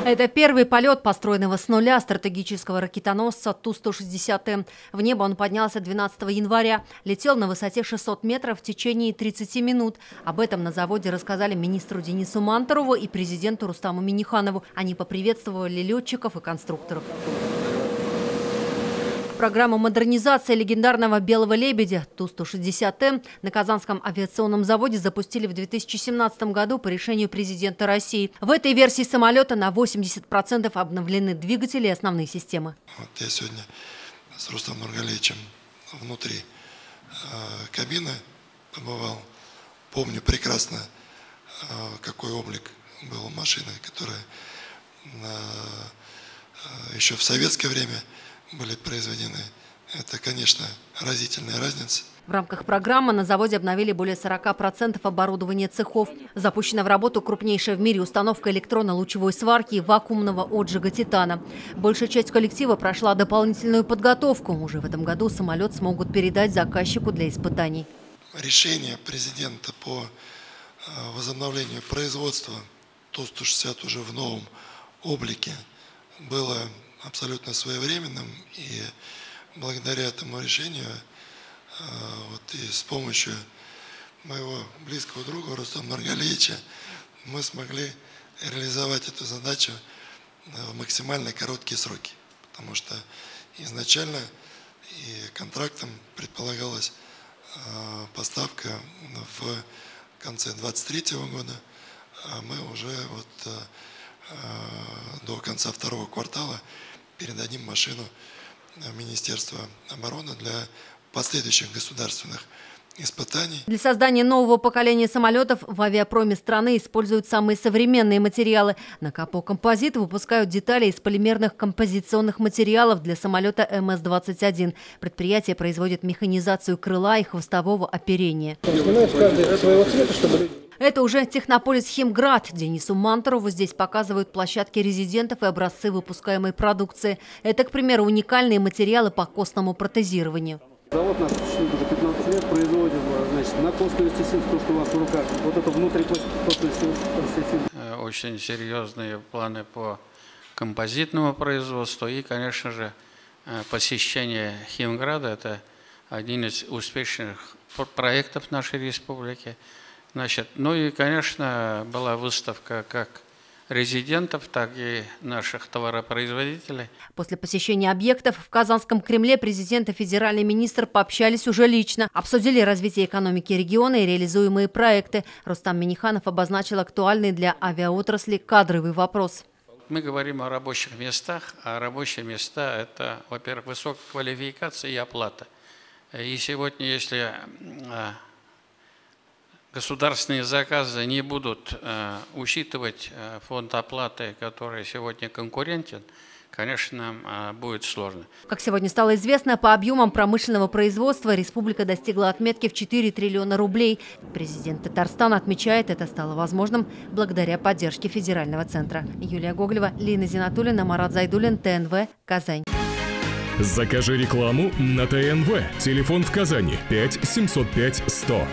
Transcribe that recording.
Это первый полет построенного с нуля стратегического ракетоносца Ту-160М. В небо он поднялся 12 января. Летел на высоте 600 метров в течение 30 минут. Об этом на заводе рассказали министру Денису Мантурову и президенту Рустаму Минниханову. Они поприветствовали летчиков и конструкторов. Программу модернизации легендарного «Белого лебедя» Ту-160М на Казанском авиационном заводе запустили в 2017 году по решению президента России. В этой версии самолета на 80% обновлены двигатели и основные системы. Вот я сегодня с Рустамом Нургалиевичем внутри кабины побывал. Помню прекрасно, какой облик был у машины, которая еще в советское время были произведены. Это, конечно, разительная разница. В рамках программы на заводе обновили более 40% оборудования цехов. Запущена в работу крупнейшая в мире установка электронно-лучевой сварки и вакуумного отжига титана. Большая часть коллектива прошла дополнительную подготовку. Уже в этом году самолет смогут передать заказчику для испытаний. Решение президента по возобновлению производства Ту-160 уже в новом облике было абсолютно своевременным, и благодаря этому решению и с помощью моего близкого друга Рустама Нургалиевича мы смогли реализовать эту задачу в максимально короткие сроки, потому что изначально и контрактом предполагалась поставка в конце 2023 года, а мы уже до конца второго квартала передадим машину в Министерство обороны для последующих государственных испытаний. Для создания нового поколения самолетов в авиапроме страны используют самые современные материалы. На Капо-Композит выпускают детали из полимерных композиционных материалов для самолета МС-21. Предприятие производит механизацию крыла и хвостового оперения. Это уже Технополис Химград. Денису Мантурову здесь показывают площадки резидентов и образцы выпускаемой продукции. Это, к примеру, уникальные материалы по костному протезированию. Завод наш существует уже 15 лет, производим, на костную стесину, то, что у вас в руках. Вот это внутри костной стесины. Очень серьезные планы по композитному производству и, конечно же, посещение Химграда – это один из успешных проектов нашей республики. Ну и, конечно, была выставка как резидентов, так и наших товаропроизводителей. После посещения объектов в Казанском Кремле президент и федеральный министр пообщались уже лично. Обсудили развитие экономики региона и реализуемые проекты. Рустам Минниханов обозначил актуальный для авиаотрасли кадровый вопрос. Мы говорим о рабочих местах, а рабочие места – это, во-первых, высокая квалификация и оплата. И сегодня, если государственные заказы не будут учитывать фонд оплаты, который сегодня конкурентен, конечно, будет сложно. Как сегодня стало известно, по объемам промышленного производства республика достигла отметки в 4 триллиона рублей. Президент Татарстана отмечает, это стало возможным благодаря поддержке федерального центра. Юлия Гоголева, Лина Зинатуллина, Марат Зайдуллин, ТНВ, Казань. Закажи рекламу на ТНВ. Телефон в Казани 5 705 100.